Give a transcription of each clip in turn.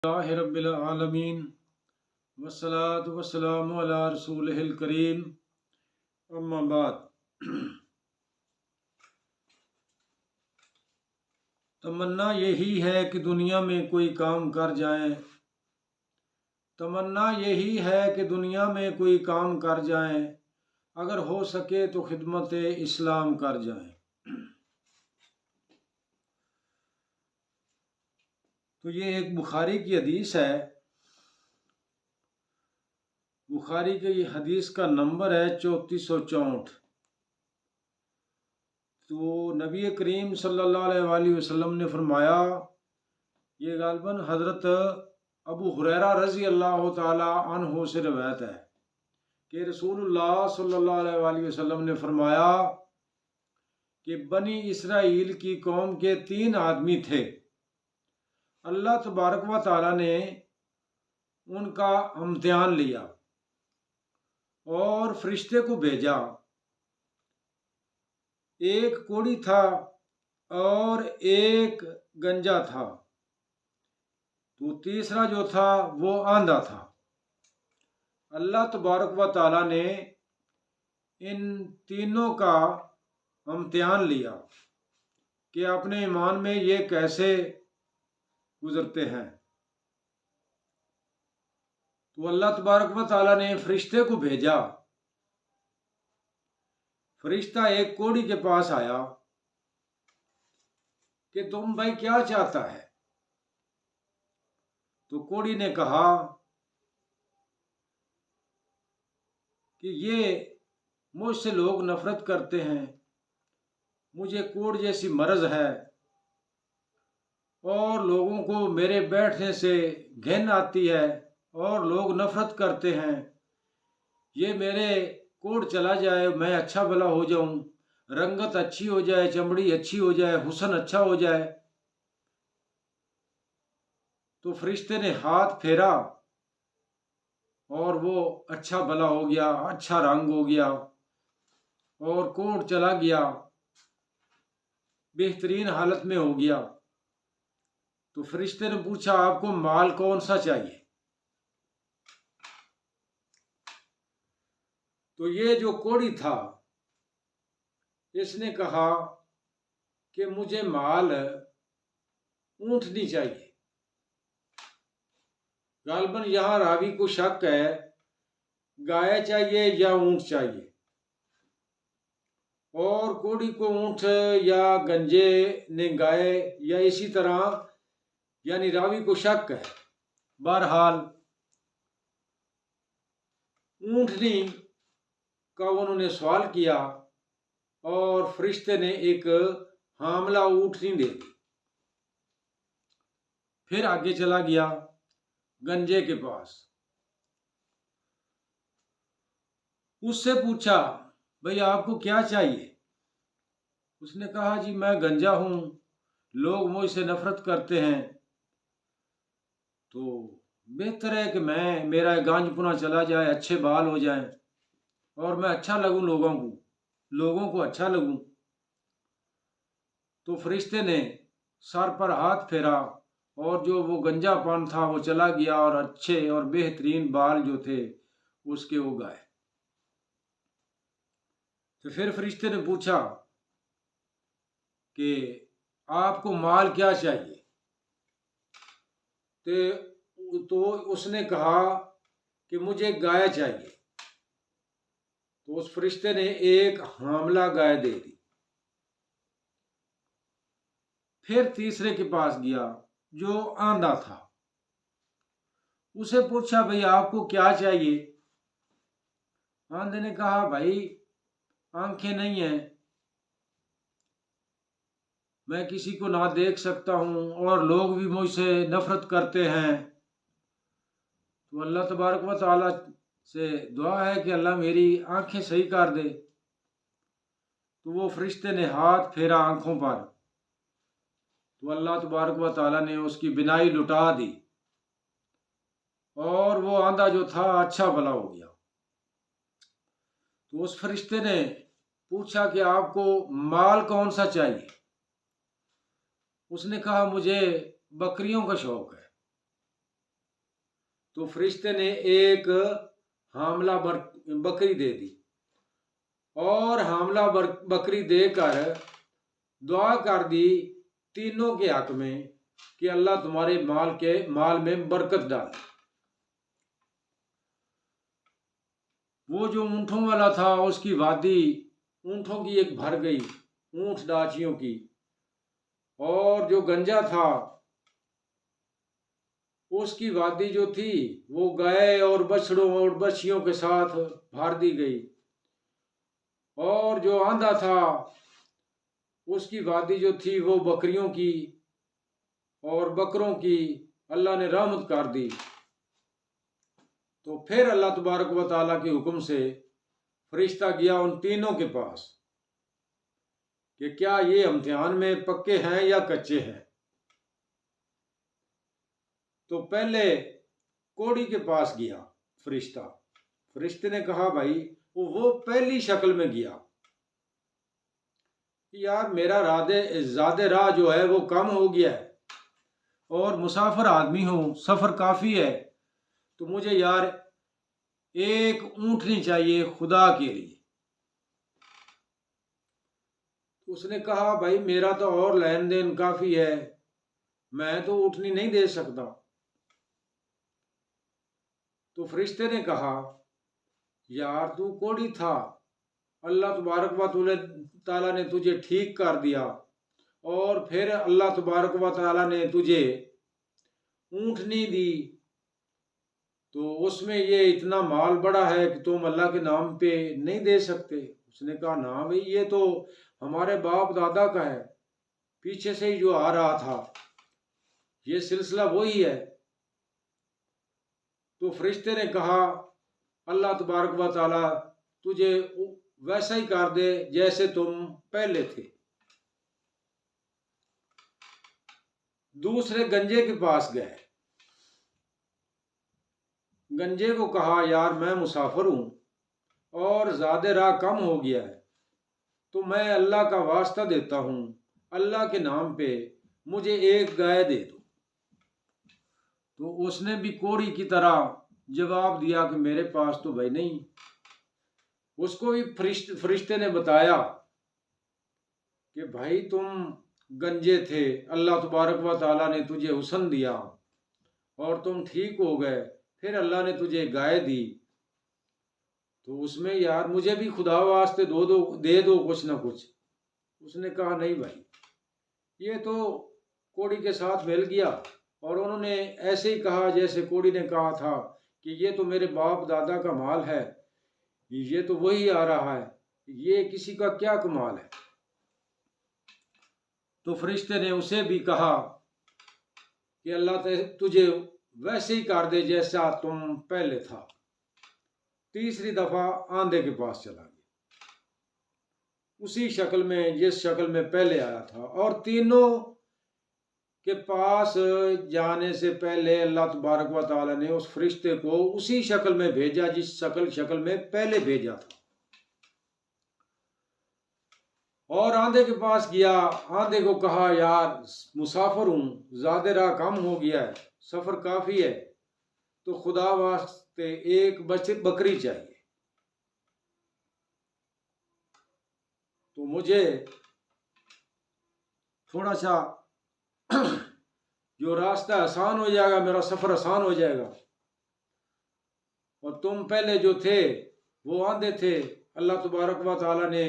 रब्बिल आलमीन वस्सलातु वस्सलामु अला रसूलिहिल करीम अम्मा बाद। तमन्ना यही है कि दुनिया में कोई काम कर जाए। तमन्ना यही है कि दुनिया में कोई काम कर जाए, अगर हो सके तो खिदमत इस्लाम कर जाए। तो ये एक बुखारी की हदीस है। बुखारी के ये हदीस का नंबर है 3464। तो नबी करीम सल्लल्लाहु अलैहि वसल्लम ने फरमाया, ये गालबन हज़रत अबू हुरैरा रज़ी अल्लाह ताला अन्हु से रवायत है कि रसूलुल्लाह सल्लल्लाहु अलैहि वसल्लम ने फरमाया कि बनी इसराइल की कौम के 3 आदमी थे। अल्लाह तबारक व ताला ने उनका इम्तिहान लिया और फरिश्ते को भेजा। एक कोढ़ी था और एक गंजा था, तो तीसरा जो था वो आंधा था। अल्लाह तबारक व ताला ने इन तीनों का इम्तिहान लिया कि अपने ईमान में ये कैसे गुजरते हैं। तो अल्लाह तबारक व ताला ने फरिश्ते को भेजा। फरिश्ता एक कोढ़ी के पास आया कि तुम भाई क्या चाहता है। तो कोढ़ी ने कहा कि ये मुझसे लोग नफरत करते हैं, मुझे कोढ़ जैसी मर्ज है और लोगों को मेरे बैठने से घिन आती है और लोग नफरत करते हैं। ये मेरे कोढ़ चला जाए, मैं अच्छा भला हो जाऊं, रंगत अच्छी हो जाए, चमड़ी अच्छी हो जाए, हुस्न अच्छा हो जाए। तो फरिश्ते ने हाथ फेरा और वो अच्छा भला हो गया, अच्छा रंग हो गया और कोढ़ चला गया, बेहतरीन हालत में हो गया। तो फरिश्ते ने पूछा, आपको माल कौन सा चाहिए। तो ये जो कोढ़ी था इसने कहा कि मुझे माल ऊंटनी चाहिए। गालबन यहां रावी को शक है, गाय चाहिए या ऊंट चाहिए, और कोढ़ी को ऊंट या गंजे ने गाय या इसी तरह, यानी रावी को शक है। बहरहाल ऊंटनी का उन्होंने सवाल किया और फरिश्ते ने एक हामला ऊंटनी दे दी। फिर आगे चला गया गंजे के पास, उससे पूछा, भाई आपको क्या चाहिए। उसने कहा, जी मैं गंजा हूं, लोग मुझसे नफरत करते हैं, तो बेहतर है कि मेरा गांजपुना चला जाए, अच्छे बाल हो जाएं और मैं अच्छा लगूं, लोगों को अच्छा लगूं। तो फरिश्ते ने सर पर हाथ फेरा और जो वो गंजापन था वो चला गया और अच्छे और बेहतरीन बाल जो थे उसके वो गाए। तो फिर फरिश्ते ने पूछा कि आपको माल क्या चाहिए। तो उसने कहा कि मुझे गाय चाहिए। तो उस फरिश्ते ने एक हामला गाय दे दी। फिर तीसरे के पास गया जो आंधा था, उसे पूछा, भाई आपको क्या चाहिए। आंधे ने कहा, भाई आंखें नहीं है, मैं किसी को ना देख सकता हूं और लोग भी मुझसे नफरत करते हैं। तो अल्लाह तबारक व तआला से दुआ है कि अल्लाह मेरी आंखें सही कर दे। तो वो फरिश्ते ने हाथ फेरा आंखों पर, तो अल्लाह तबारक व तआला ने उसकी बिनाई लुटा दी और वो आंधा जो था अच्छा भला हो गया। तो उस फरिश्ते ने पूछा कि आपको माल कौन सा चाहिए। उसने कहा, मुझे बकरियों का शौक है। तो फरिश्ते ने एक हामला बकरी दे दी और हामला बकरी देकर दुआ कर दी तीनों के हक में कि अल्लाह तुम्हारे माल में बरकत डाले। वो जो ऊँटों वाला था उसकी वादी ऊँटों की एक भर गई, ऊँट डाचियों की, और जो गंजा था उसकी वादी जो थी वो गाय और बछड़ों और बछियों के साथ भर दी गई, और जो आंधा था उसकी वादी जो थी वो बकरियों की और बकरों की अल्लाह ने रहमत कर दी। तो फिर अल्लाह तबारक व तआला के हुक्म से फरिश्ता गया उन तीनों के पास कि क्या ये इम्तिहान में पक्के हैं या कच्चे हैं। तो पहले कोड़ी के पास गया फरिश्ता। फरिश्ते ने कहा भाई, वो पहली शक्ल में गया, यार मेरा ज़्यादा राह जो है वो कम हो गया है और मुसाफिर आदमी हूँ, सफ़र काफ़ी है, तो मुझे यार एक ऊँटनी चाहिए खुदा के लिए। उसने कहा भाई मेरा तो और लेन देन काफ़ी है, मैं तो ऊँटनी नहीं दे सकता। तो फरिश्ते ने कहा यार तू कोढ़ी था, अल्लाह तबारक व तआला ने तुझे ठीक कर दिया और फिर अल्लाह तबारक व तआला ने तुझे ऊँटनी दी, तो उसमें ये इतना माल बड़ा है कि तुम अल्लाह के नाम पे नहीं दे सकते। उसने कहा ना भाई, ये तो हमारे बाप दादा का है, पीछे से ही जो आ रहा था, ये सिलसिला वही है। तो फरिश्ते ने कहा अल्लाह तबारक व तआला तुझे वैसा ही कर दे जैसे तुम पहले थे। दूसरे गंजे के पास गए, गंजे को कहा यार मैं मुसाफिर हूं और ज़्यादा राह कम हो गया है, तो मैं अल्लाह का वास्ता देता हूं, अल्लाह के नाम पे मुझे एक गाय दे दो। तो उसने भी कोड़ी की तरह जवाब दिया कि मेरे पास तो भाई नहीं। उसको भी फरिश्ते ने बताया कि भाई तुम गंजे थे, अल्लाह तबारक व तआला ने तुझे हुस्न दिया और तुम ठीक हो गए, फिर अल्लाह ने तुझे गाय दी, तो उसमें यार मुझे भी खुदा वास्ते दे दो कुछ ना कुछ। उसने कहा नहीं भाई, ये तो कोड़ी के साथ मिल गया और उन्होंने ऐसे ही कहा जैसे कोड़ी ने कहा था कि ये तो मेरे बाप दादा का माल है, ये तो वही आ रहा है, ये किसी का क्या कमाल है। तो फरिश्ते ने उसे भी कहा कि अल्लाह तुझे वैसे ही कर दे जैसा तुम पहले था। तीसरी दफा आंधे के पास चला गया, उसी शक्ल में जिस शक्ल में पहले आया था, और तीनों के पास जाने से पहले अल्लाह तबारक व तआला ने उस फरिश्ते को उसी शक्ल में भेजा जिस शक्ल में पहले भेजा था। और आंधे के पास गया, आंधे को कहा यार मुसाफिर हूं, ज़्यादा राह कम हो गया है, सफ़र काफ़ी है, तो खुदा वास्ते एक बकरी चाहिए, तो मुझे थोड़ा सा जो रास्ता आसान हो जाएगा, मेरा सफ़र आसान हो जाएगा। और तुम पहले जो थे वो आंधे थे, अल्लाह तबारक व तआला ने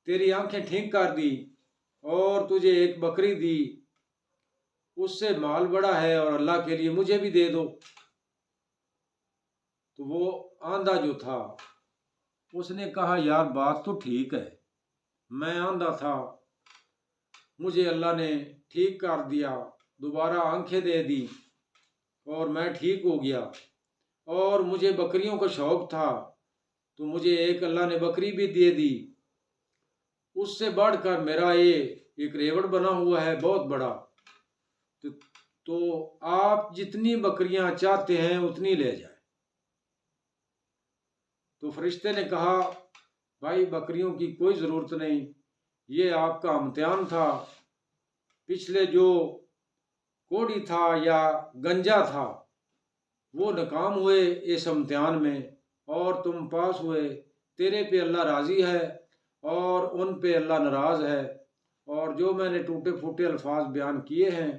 तेरी आंखें ठीक कर दी और तुझे एक बकरी दी, उससे माल बड़ा है और अल्लाह के लिए मुझे भी दे दो। तो वो आंधा जो था उसने कहा यार बात तो ठीक है, मैं आंधा था, मुझे अल्लाह ने ठीक कर दिया, दोबारा आंखें दे दी और मैं ठीक हो गया, और मुझे बकरियों का शौक़ था, तो मुझे एक अल्लाह ने बकरी भी दे दी, उससे बढ़कर मेरा ये एक रेवड़ बना हुआ है बहुत बड़ा, तो आप जितनी बकरियां चाहते हैं उतनी ले जाए। तो फरिश्ते ने कहा भाई बकरियों की कोई ज़रूरत नहीं, ये आपका इम्तिहान था, पिछले जो कोढ़ी था या गंजा था वो नाकाम हुए इस इम्तिहान में और तुम पास हुए, तेरे पे अल्लाह राज़ी है और उन पे अल्लाह नाराज़ है। और जो मैंने टूटे फूटे अल्फाज बयान किए हैं,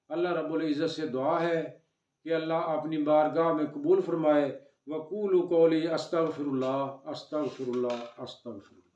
अल्लाह रब्बुल इज़्ज़त से दुआ है कि अल्लाह अपनी बारगाह में कबूल फरमाए। वक़ूलु क़ौली अस्तग़फिरुल्लाह अस्तग़फिरुल्लाह अस्तग़फिरुल्लाह।